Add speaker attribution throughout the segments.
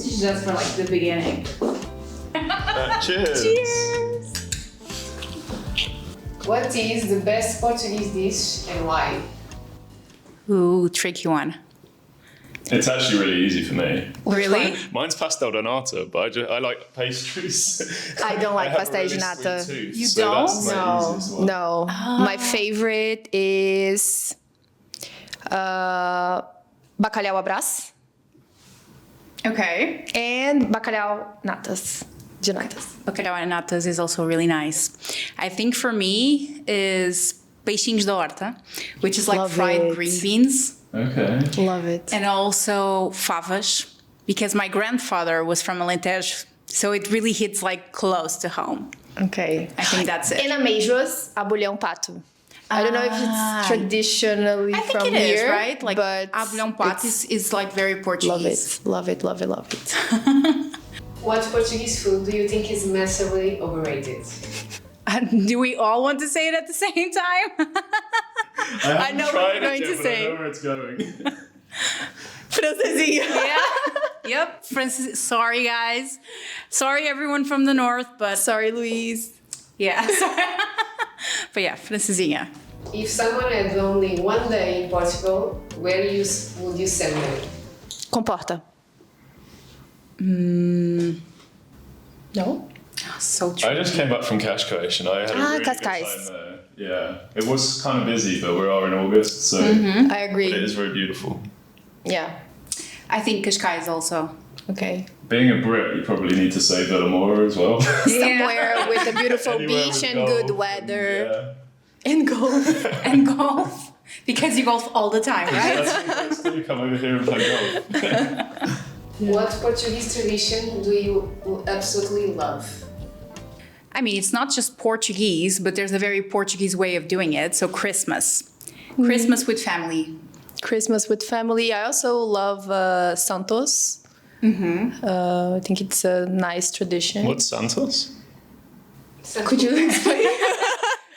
Speaker 1: This is just for like the beginning.
Speaker 2: Cheers.
Speaker 1: Cheers.
Speaker 3: What is the best Portuguese dish and why?
Speaker 1: Ooh, tricky one.
Speaker 2: It's actually really easy for me.
Speaker 1: Really?
Speaker 2: Mine's pastel de nata, but I like pastries.
Speaker 4: I don't like
Speaker 2: have a
Speaker 4: pastel de
Speaker 2: really
Speaker 4: nata.
Speaker 2: sweet tooth,
Speaker 1: You
Speaker 2: so
Speaker 1: don't?
Speaker 2: that's my easiest one.
Speaker 4: No. My favorite is bacalhau à Brás
Speaker 1: Okay.
Speaker 4: and bacalhau natas. De natas.
Speaker 1: Bacalhau and natas is also really nice. I think for me is peixinhos da horta, which is like
Speaker 4: Love
Speaker 1: fried
Speaker 4: it.
Speaker 1: green beans.
Speaker 2: Okay.
Speaker 4: Love it.
Speaker 1: And also favas, because my grandfather was from Alentejo, so it really hits like close to home.
Speaker 4: Okay.
Speaker 1: I think that's it.
Speaker 4: And ameijoas, abulhão pato. I don't know if it's traditionally
Speaker 1: I think
Speaker 4: from
Speaker 1: it is,
Speaker 4: here,
Speaker 1: right? Like
Speaker 4: but
Speaker 1: abulhão pato is like very Portuguese.
Speaker 4: love it, love it, love it, love it.
Speaker 3: What Portuguese food do you think is massively overrated?
Speaker 1: Do we all want to say it at the same time?
Speaker 2: I
Speaker 4: know what you're going to say.
Speaker 2: I know where it's going.
Speaker 4: Francesinha.
Speaker 1: Yeah. Yep. Francis. Sorry, guys. Sorry, everyone from the north, but
Speaker 4: Sorry, Luis.
Speaker 1: yeah. But yeah, francesinha.
Speaker 3: If someone had only one day in Portugal, where would you send them?
Speaker 4: Comporta. No?
Speaker 1: So true.
Speaker 2: I just came back from Cascais and I had a really good
Speaker 4: Cascais.
Speaker 2: time there. Yeah, it was kind of busy, but we are in August, so
Speaker 4: I
Speaker 2: it
Speaker 4: agree.
Speaker 2: is very beautiful.
Speaker 4: Yeah.
Speaker 1: I think Cascais also.
Speaker 4: Okay.
Speaker 2: Being a Brit, you probably need to say Villamora as well.
Speaker 4: Somewhere with a beautiful
Speaker 2: Anywhere
Speaker 4: beach
Speaker 2: with
Speaker 4: and
Speaker 2: golf
Speaker 4: good weather.
Speaker 2: yeah.
Speaker 4: And golf.
Speaker 1: And golf. Because you golf all the time, right?
Speaker 2: That's still you come over here and play golf.
Speaker 3: What Portuguese tradition do you absolutely love?
Speaker 1: I mean, it's not just Portuguese, but there's a very Portuguese way of doing it. So Christmas. Christmas with family.
Speaker 4: Christmas with family. I also love Santos. I think it's a nice tradition.
Speaker 2: What's Santos?
Speaker 4: Could you explain?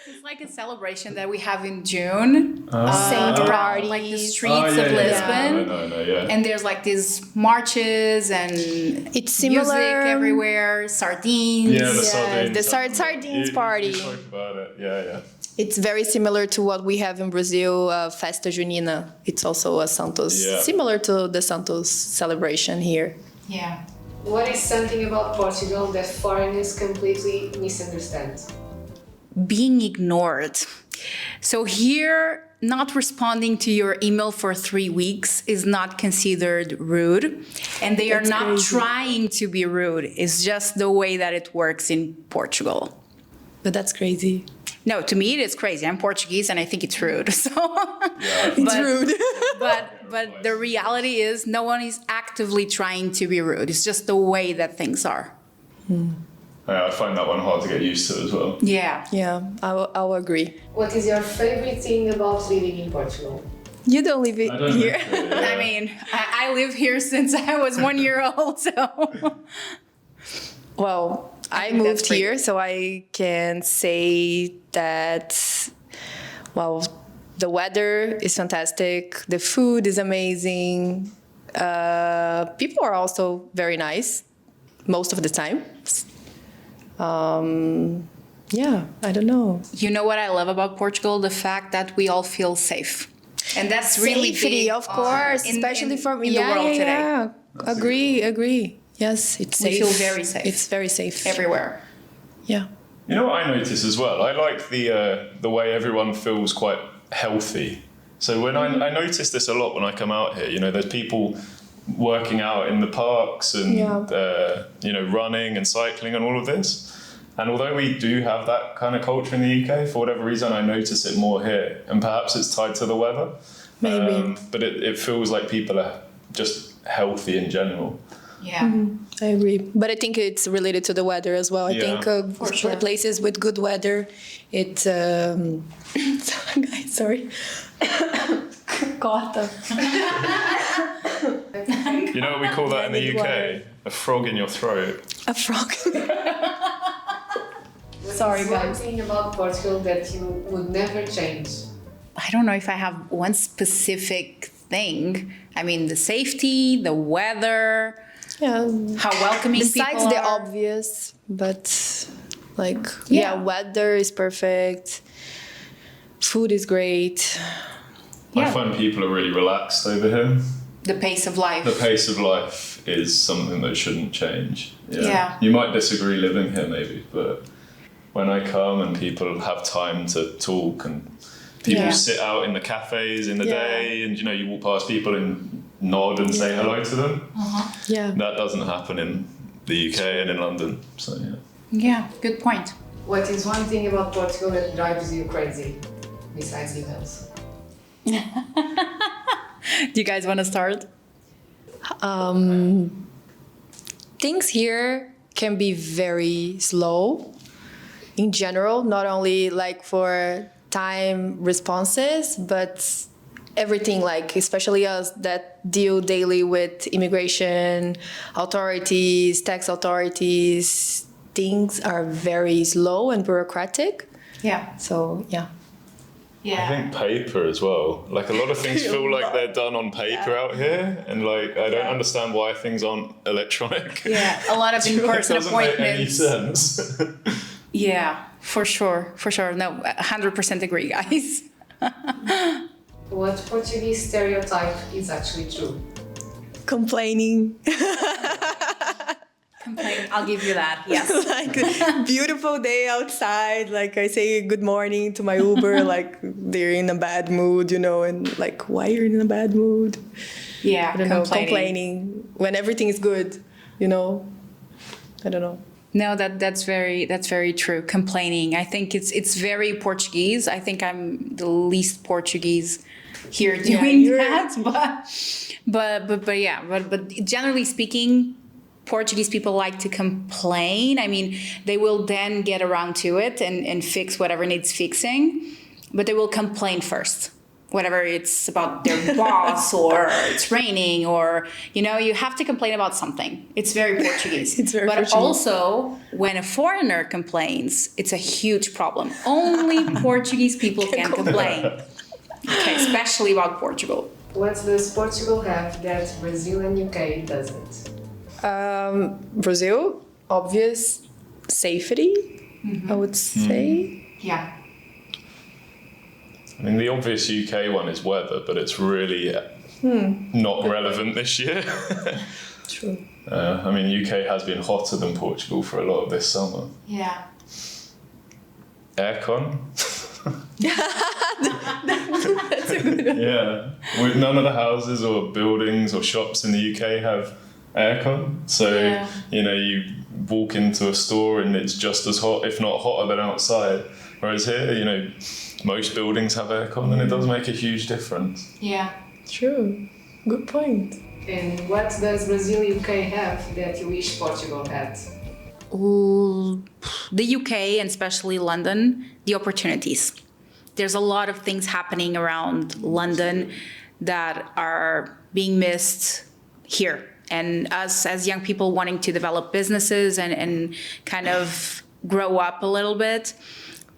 Speaker 1: It's like a celebration that we have in June.
Speaker 4: Saint
Speaker 1: around,
Speaker 4: parties.
Speaker 1: like the streets of Lisbon.
Speaker 2: No, yeah.
Speaker 1: And there's like these marches and
Speaker 4: It's similar.
Speaker 1: music everywhere, sardines.
Speaker 2: Yeah, the
Speaker 4: Yes,
Speaker 2: sardines.
Speaker 4: the sardines party.
Speaker 2: You spoke about it. Yeah.
Speaker 4: It's very similar to what we have in Brazil, Festa Junina. It's also a Santos,
Speaker 2: Yeah.
Speaker 4: similar to the Santos celebration here.
Speaker 1: Yeah.
Speaker 3: What is something about Portugal that foreigners completely misunderstand?
Speaker 1: Being ignored. So here, not responding to your email for 3 weeks is not considered rude. And they are
Speaker 4: That's
Speaker 1: not
Speaker 4: crazy.
Speaker 1: trying to be rude. It's just the way that it works in Portugal.
Speaker 4: But that's crazy.
Speaker 1: No, to me it is crazy. I'm Portuguese and I think it's rude. So
Speaker 4: It's rude.
Speaker 1: but the reality is no one is actively trying to be rude. It's just the way that things are.
Speaker 2: I find that one hard to get used to as well.
Speaker 1: Yeah.
Speaker 4: Yeah, I'll agree.
Speaker 3: What is your favorite thing about living in Portugal?
Speaker 4: You don't live
Speaker 2: I don't
Speaker 4: here.
Speaker 2: know. Yeah.
Speaker 1: I mean, I live here since I was 1 year old, so
Speaker 4: Well, I
Speaker 1: think that's
Speaker 4: moved
Speaker 1: pretty
Speaker 4: here, so I can say that, well, the weather is fantastic, the food is amazing, people are also very nice most of the time. Yeah, I don't know.
Speaker 1: you know what I love about Portugal? The fact that we all feel safe. And that's really
Speaker 4: Safety,
Speaker 1: big,
Speaker 4: of course, especially for
Speaker 1: in the world today.
Speaker 4: Yeah. Agree. Yes, it's
Speaker 1: We
Speaker 4: safe.
Speaker 1: feel very safe.
Speaker 4: It's very safe.
Speaker 1: Everywhere.
Speaker 4: Yeah.
Speaker 2: You know what I notice as well? I like the way everyone feels quite healthy. So when I notice this a lot when I come out here, you know, there's people working out in the parks and you know, running and cycling and all of this. And although we do have that kind of culture in the UK, for whatever reason, I notice it more here. And perhaps it's tied to the weather.
Speaker 4: Maybe.
Speaker 2: But it feels like people are just healthy in general.
Speaker 1: Yeah.
Speaker 4: I agree, but I think it's related to the weather as well. I
Speaker 2: Yeah.
Speaker 4: think
Speaker 1: For sure.
Speaker 4: places with good weather, it. Sorry. Corta.
Speaker 2: You know what we call that in the
Speaker 4: With
Speaker 2: UK?
Speaker 4: water.
Speaker 2: A frog in your throat.
Speaker 4: A frog.
Speaker 3: Sorry, one
Speaker 4: guys.
Speaker 3: thing about Portugal that you would never change.
Speaker 1: I don't know if I have one specific thing. I mean, the safety, the weather,
Speaker 4: Yeah.
Speaker 1: how welcoming
Speaker 4: Besides
Speaker 1: people
Speaker 4: the
Speaker 1: are.
Speaker 4: obvious, but like
Speaker 1: Yeah.
Speaker 4: weather is perfect. Food is great.
Speaker 2: I find people are really relaxed over here.
Speaker 1: The pace of life.
Speaker 2: The pace of life is something that shouldn't change.
Speaker 1: Yeah.
Speaker 2: You might disagree living here maybe, but when I come and people have time to talk and people
Speaker 1: Yeah.
Speaker 2: sit out in the cafes in the
Speaker 4: Yeah.
Speaker 2: day and you walk past people and nod and say hello to them.
Speaker 4: Yeah.
Speaker 2: That doesn't happen in the UK and in London. So yeah.
Speaker 1: Yeah, good point.
Speaker 3: What is one thing about Portugal that drives you crazy, besides emails?
Speaker 1: Do you guys want to start?
Speaker 4: Things here can be very slow in general, not only like for time responses, but everything, like especially us that deal daily with immigration authorities, tax authorities, things are very slow and bureaucratic.
Speaker 1: Yeah.
Speaker 4: So yeah.
Speaker 2: I think paper as well. Like a lot of things feel like they're done on paper out here, and like I don't understand why things aren't electronic.
Speaker 1: Yeah, a lot of
Speaker 2: It
Speaker 1: in-person
Speaker 2: doesn't make any
Speaker 1: appointments.
Speaker 2: sense.
Speaker 1: Yeah, for sure. No, 100% agree, guys.
Speaker 3: What Portuguese stereotype is actually true?
Speaker 4: Complaining.
Speaker 1: Complain. I'll give you that. Yes.
Speaker 4: Like beautiful day outside, like I say good morning to my Uber, like they're in a bad mood, and like why you're in a bad mood?
Speaker 1: Yeah.
Speaker 4: I don't know, complaining when everything is good, I don't know.
Speaker 1: No, that's very true. Complaining. I think it's very Portuguese. I think I'm the least Portuguese here doing that. But generally speaking, Portuguese people like to complain. I mean, they will then get around to it and fix whatever needs fixing, but they will complain first. Whatever it's about their boss or it's raining or, you have to complain about something. It's very Portuguese.
Speaker 4: It's very
Speaker 1: but
Speaker 4: Portuguese.
Speaker 1: also, when a foreigner complains, it's a huge problem. Only Portuguese people can complain. Okay, especially about Portugal.
Speaker 3: What does Portugal have that Brazil and UK doesn't?
Speaker 4: Brazil, obvious safety, I would say.
Speaker 1: Yeah.
Speaker 2: I mean, the obvious UK one is weather, but it's really not relevant this year.
Speaker 4: True.
Speaker 2: I mean, UK has been hotter than Portugal for a lot of this summer.
Speaker 1: Yeah.
Speaker 2: Aircon.
Speaker 4: That's a good one.
Speaker 2: Yeah. None of the houses or buildings or shops in the UK have aircon. So,
Speaker 1: Yeah.
Speaker 2: you walk into a store and it's just as hot, if not hotter than outside. Whereas here, most buildings have aircon and it does make a huge difference.
Speaker 1: Yeah.
Speaker 4: True. Good point.
Speaker 3: And what does Brazil UK have that you wish Portugal had?
Speaker 1: Ooh, the UK and especially London, the opportunities. There's a lot of things happening around London that are being missed here. And us as young people wanting to develop businesses and kind of grow up a little bit,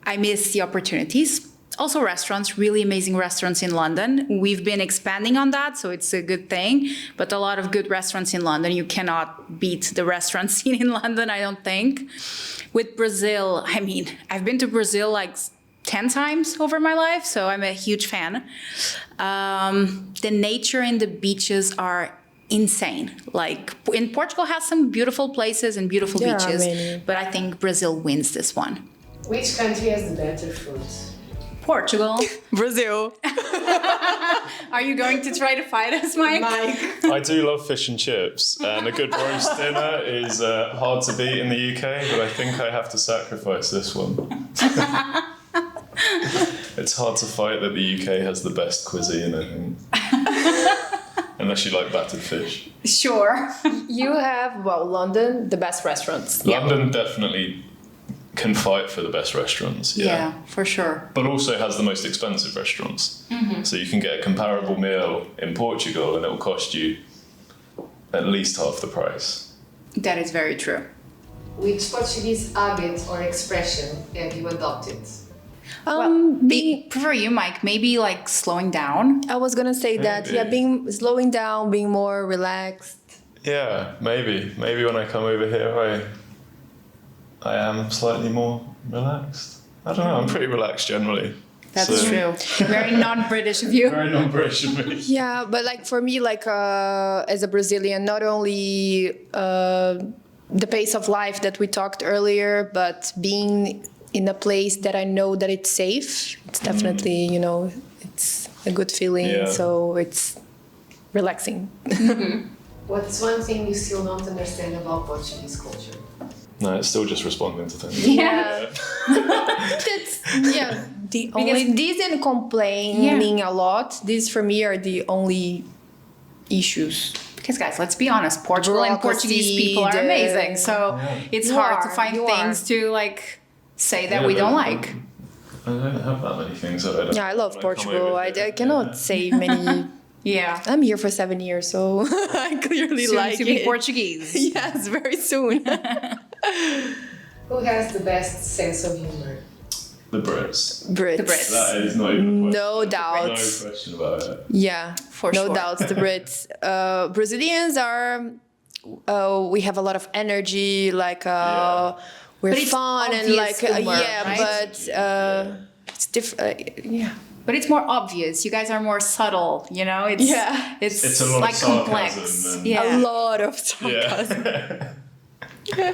Speaker 1: I miss the opportunities. Also restaurants, really amazing restaurants in London. We've been expanding on that, so it's a good thing. But a lot of good restaurants in London. You cannot beat the restaurant scene in London, I don't think. With Brazil, I mean, I've been to Brazil like 10 times over my life, so I'm a huge fan. The nature and the beaches are insane. Like in Portugal has some beautiful places and beautiful
Speaker 4: Yeah,
Speaker 1: beaches,
Speaker 4: many.
Speaker 1: but I think Brazil wins this one.
Speaker 3: Which country has the better food?
Speaker 1: Portugal.
Speaker 4: Brazil.
Speaker 1: Are you going to try to fight us, Mike?
Speaker 2: I do love fish and chips, and a good roast dinner is hard to beat in the UK, but I think I have to sacrifice this one. It's hard to fight that the UK has the best cuisine, I think. Unless you like battered fish.
Speaker 1: Sure.
Speaker 4: You have,
Speaker 1: London, the best restaurants.
Speaker 2: London definitely can fight for the best restaurants.
Speaker 1: Yeah, for sure.
Speaker 2: But also has the most expensive restaurants. So you can get a comparable meal in Portugal and it will cost you at least half the price.
Speaker 1: That is very true.
Speaker 3: Which Portuguese habit or expression have you adopted?
Speaker 1: For you, Mike, maybe like slowing down.
Speaker 4: I was gonna say that,
Speaker 2: Maybe.
Speaker 4: slowing down, being more relaxed.
Speaker 2: Yeah, maybe when I come over here, I am slightly more relaxed. I don't know. I'm pretty relaxed generally.
Speaker 1: That's
Speaker 2: So-
Speaker 1: true. Very non-British of you.
Speaker 2: Very non-British of me.
Speaker 4: Yeah, but like for me, like as a Brazilian, not only the pace of life that we talked earlier, but being in a place that I know that it's safe, it's definitely, you know, it's a good feeling.
Speaker 2: Yeah.
Speaker 4: So it's relaxing.
Speaker 3: What's one thing you still don't understand about Portuguese culture?
Speaker 2: No, it's still just responding to things.
Speaker 4: Yeah. That's the only this and complaining a lot. These for me are the only issues.
Speaker 1: Because guys, let's be honest, Portugal and
Speaker 4: Bureaucracy,
Speaker 1: Portuguese people are amazing. So it's
Speaker 4: You
Speaker 1: hard to
Speaker 4: are,
Speaker 1: find
Speaker 4: you
Speaker 1: things to like say that
Speaker 2: Yeah,
Speaker 1: we
Speaker 2: but-
Speaker 1: don't like.
Speaker 2: I don't have that many things that I don't.
Speaker 4: Yeah, I love
Speaker 2: when come
Speaker 4: Portugal.
Speaker 2: over
Speaker 4: I
Speaker 2: here.
Speaker 4: cannot say many.
Speaker 1: Yeah.
Speaker 4: I'm here for 7 years, so I clearly
Speaker 1: Soon
Speaker 4: like
Speaker 1: to be
Speaker 4: it.
Speaker 1: Portuguese.
Speaker 4: Yes, very soon.
Speaker 3: Who has the best sense of humor?
Speaker 2: The Brits.
Speaker 4: Brits.
Speaker 1: The Brits.
Speaker 2: That is not even a question.
Speaker 4: No doubt.
Speaker 2: No question about it.
Speaker 4: Yeah,
Speaker 1: For
Speaker 4: no
Speaker 1: sure.
Speaker 4: doubts. The Brits. Brazilians are. We have a lot of energy. Like we're
Speaker 1: But it's
Speaker 4: fun and
Speaker 1: obvious
Speaker 4: like
Speaker 1: humor,
Speaker 4: yeah,
Speaker 1: right?
Speaker 4: but it's different. Yeah.
Speaker 1: But it's more obvious. You guys are more subtle, you know? It's
Speaker 4: Yeah.
Speaker 1: it's
Speaker 2: a lot of
Speaker 1: like
Speaker 2: sarcasm
Speaker 1: complex.
Speaker 2: and-
Speaker 1: Yeah.
Speaker 4: A lot of sarcasm.
Speaker 2: Yeah.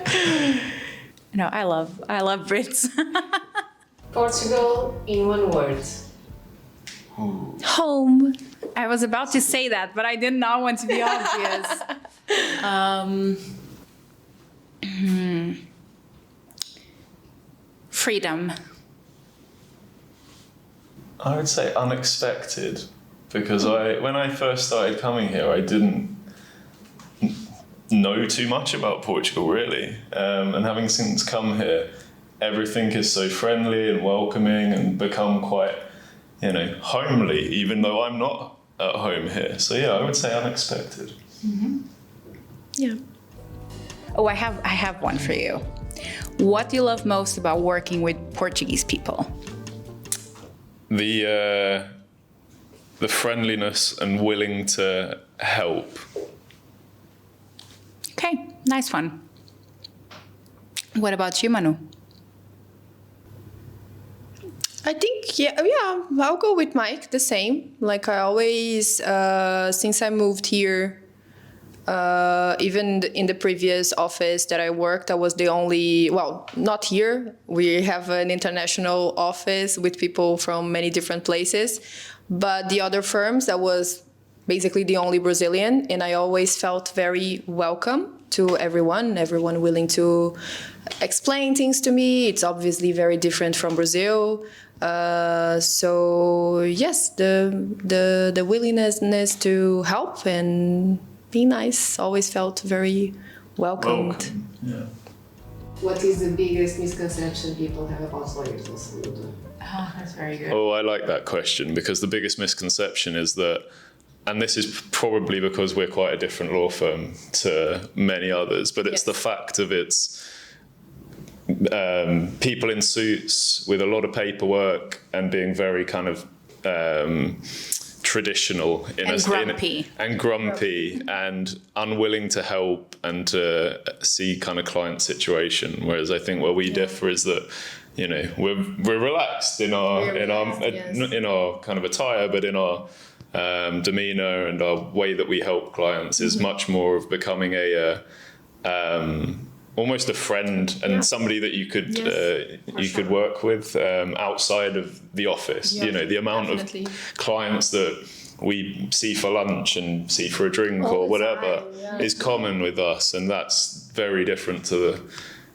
Speaker 1: No, I love Brits.
Speaker 3: Portugal in one word.
Speaker 4: Home.
Speaker 1: I was about to say that, but I did not want to be obvious. Freedom.
Speaker 2: I would say unexpected, because when I first started coming here, I didn't know too much about Portugal really, and having since come here, everything is so friendly and welcoming and become quite, homely, even though I'm not at home here. So yeah, I would say unexpected.
Speaker 4: Yeah.
Speaker 1: Oh, I have one for you. What do you love most about working with Portuguese people?
Speaker 2: The friendliness and willing to help.
Speaker 1: Okay, nice one. What about you, Manu?
Speaker 4: I think, I'll go with Mike, the same. Like I always, since I moved here, even in the previous office that I worked, I was the only, not here. We have an international office with people from many different places. But the other firms, I was basically the only Brazilian. And I always felt very welcome to everyone willing to explain things to me. It's obviously very different from Brazil. So yes, the willingness to help and be nice always felt very welcomed.
Speaker 2: Welcome. Yeah.
Speaker 3: What is the biggest misconception people have about lawyers?
Speaker 1: Oh, that's very good.
Speaker 2: Oh, I like that question, because the biggest misconception is that, and this is probably because we're quite a different law firm to many others, but it's the fact of it's people in suits with a lot of paperwork and being very kind of traditional and grumpy and unwilling to help and to see kind of client situation. Whereas I think where we differ is that we're relaxed in our in our kind of attire, but in our demeanor and our way that we help clients is much more of becoming almost a friend and somebody that you could work with outside of the office. The amount of clients that we see for lunch and see for a drink or whatever is common with us, and that's very different to the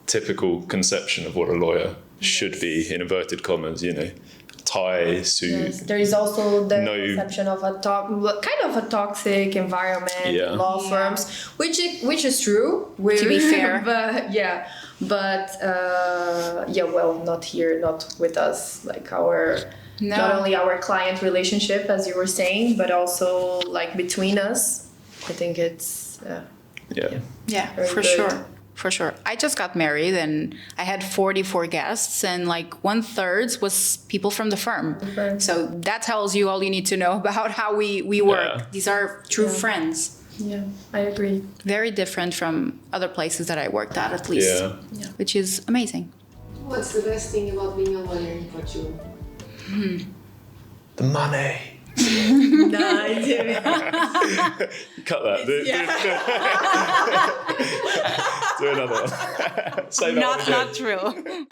Speaker 2: typical conception of what a lawyer should be, in inverted commas, tie, suit.
Speaker 4: Yes, there is also the conception of a toxic environment in law firms, which is true.
Speaker 1: To be fair,
Speaker 4: not here, not with us. Like not only our client relationship, as you were saying, but also like between us. I think it's
Speaker 1: for sure. For sure. I just got married and I had 44 guests, and like 1/3 was people from the firm. So that tells you all you need to know about how we work. These are true friends.
Speaker 4: Yeah, I agree.
Speaker 1: Very different from other places that I worked at least.
Speaker 2: Yeah.
Speaker 1: Which is amazing.
Speaker 3: What's the best thing about being a lawyer in Portugal?
Speaker 2: The money.
Speaker 4: No, I do.
Speaker 2: Cut that. Do another one. Say that one again.
Speaker 1: Not true.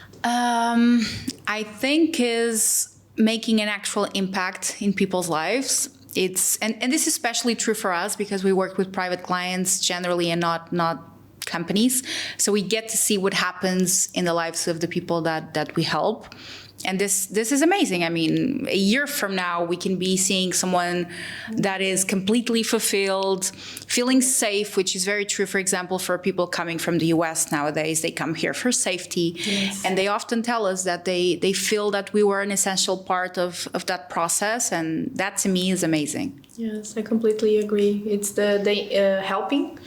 Speaker 1: I think is making an actual impact in people's lives. It's and this is especially true for us because we work with private clients generally and not companies. So we get to see what happens in the lives of the people that we help. And this is amazing. I mean, a year from now, we can be seeing someone that is completely fulfilled, feeling safe, which is very true, for example, for people coming from the US nowadays. They come here for safety.
Speaker 4: Yes.
Speaker 1: And they often tell us that they feel that we were an essential part of that process. And that, to me, is amazing.
Speaker 4: Yes, I completely agree. It's the helping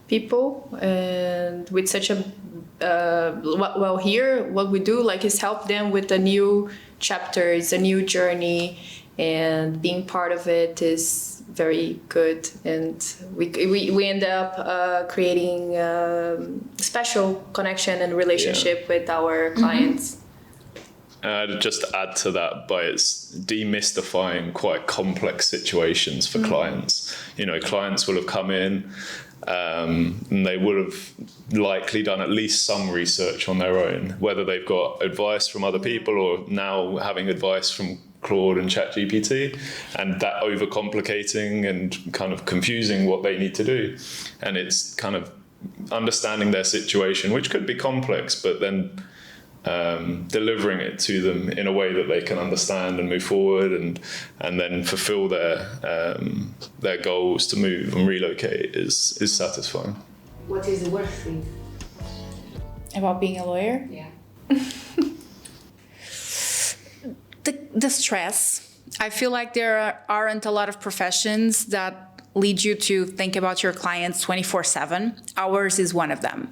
Speaker 4: people and with such a well, here what we do like is help them with a new chapter, it's a new journey, and being part of it is very good. And we end up creating special connection and relationship with our clients.
Speaker 2: I'd just add to that by it's demystifying quite complex situations for clients. You know, clients will have come in and they would have likely done at least some research on their own, whether they've got advice from other people or now having advice from Claude and ChatGPT, and that overcomplicating and kind of confusing what they need to do. And it's kind of understanding their situation, which could be complex, but then delivering it to them in a way that they can understand and move forward and then fulfill their goals to move and relocate is satisfying.
Speaker 3: What is the worst thing?
Speaker 1: About being a lawyer?
Speaker 3: Yeah.
Speaker 1: The stress. I feel like there aren't a lot of professions that lead you to think about your clients 24/7. Ours is one of them.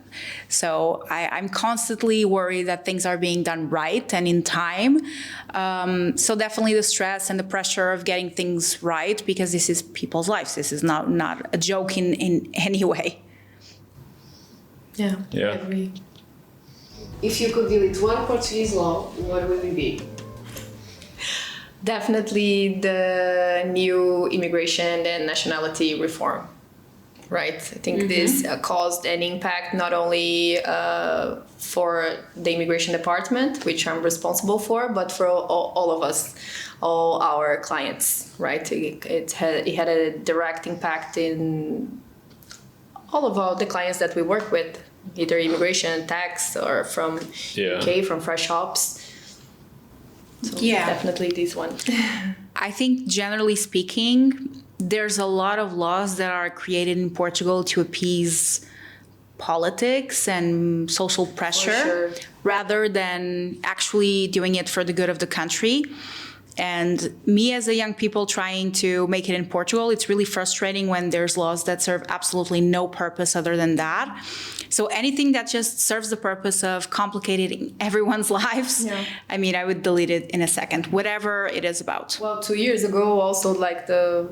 Speaker 1: So I'm constantly worried that things are being done right and in time. So definitely the stress and the pressure of getting things right, because this is people's lives. This is not a joke in any way.
Speaker 4: Yeah,
Speaker 2: Yeah.
Speaker 4: I agree.
Speaker 3: If you could delete one Portuguese law, what would it be?
Speaker 4: Definitely the new immigration and nationality reform, right? I think this caused an impact not only for the immigration department, which I'm responsible for, but for all of us, all our clients, right? It had a direct impact in all of the clients that we work with, either immigration, tax, or from UK, from fresh shops. So definitely this one.
Speaker 1: I think generally speaking, there's a lot of laws that are created in Portugal to appease politics and social pressure rather than actually doing it for the good of the country. And me as a young people trying to make it in Portugal, it's really frustrating when there's laws that serve absolutely no purpose other than that. So anything that just serves the purpose of complicating everyone's lives, I mean, I would delete it in a second, whatever it is about.
Speaker 4: Well, 2 years ago, also like the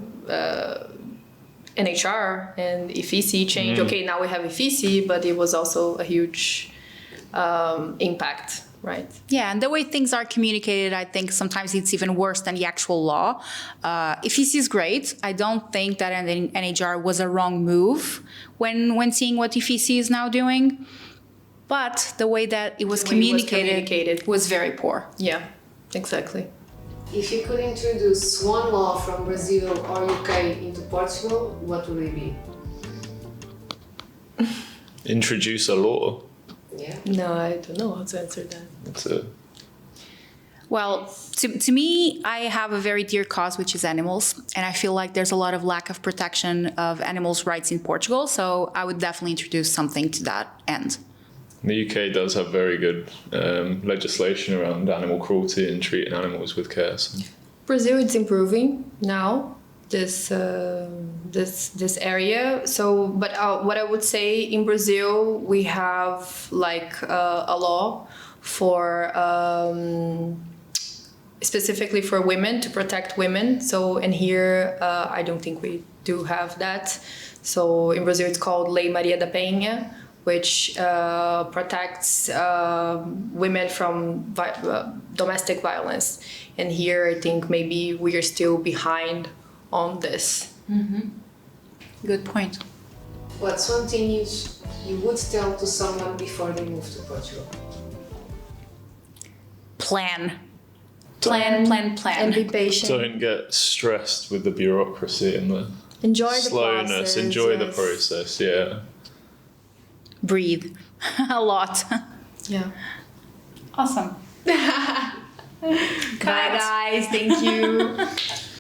Speaker 4: NHR and EFICI changed. Okay, now we have EFICI, but it was also a huge impact. Right.
Speaker 1: Yeah, and the way things are communicated, I think sometimes it's even worse than the actual law. EFICI is great. I don't think that an NHR was a wrong move when seeing what EFICI is now doing. But the way that it was communicated was very poor.
Speaker 4: Yeah, exactly.
Speaker 3: If you could introduce one law from Brazil or UK into Portugal, what would it be?
Speaker 2: Introduce a law.
Speaker 3: Yeah.
Speaker 4: No, I don't know how to answer that.
Speaker 2: That's it.
Speaker 1: Well, to me, I have a very dear cause, which is animals. And I feel like there's a lot of lack of protection of animals' rights in Portugal. So I would definitely introduce something to that end.
Speaker 2: The UK does have very good legislation around animal cruelty and treating animals with care. So.
Speaker 4: Brazil is improving now. This area. So, but what I would say in Brazil, we have like a law for specifically for women, to protect women. So, and here I don't think we do have that. So in Brazil, it's called Lei Maria da Penha, which protects women from domestic violence. And here, I think maybe we are still behind on this.
Speaker 1: Good point.
Speaker 3: What's one thing you would tell to someone before they move to Portugal?
Speaker 1: Plan. Plan.
Speaker 4: And be patient.
Speaker 2: Don't get stressed with the bureaucracy and the
Speaker 4: Enjoy the
Speaker 2: slowness.
Speaker 4: process.
Speaker 2: Enjoy the
Speaker 4: yes.
Speaker 2: process. Yeah.
Speaker 1: Breathe a lot.
Speaker 4: Yeah.
Speaker 1: Awesome.
Speaker 4: Bye, guys. Thank you.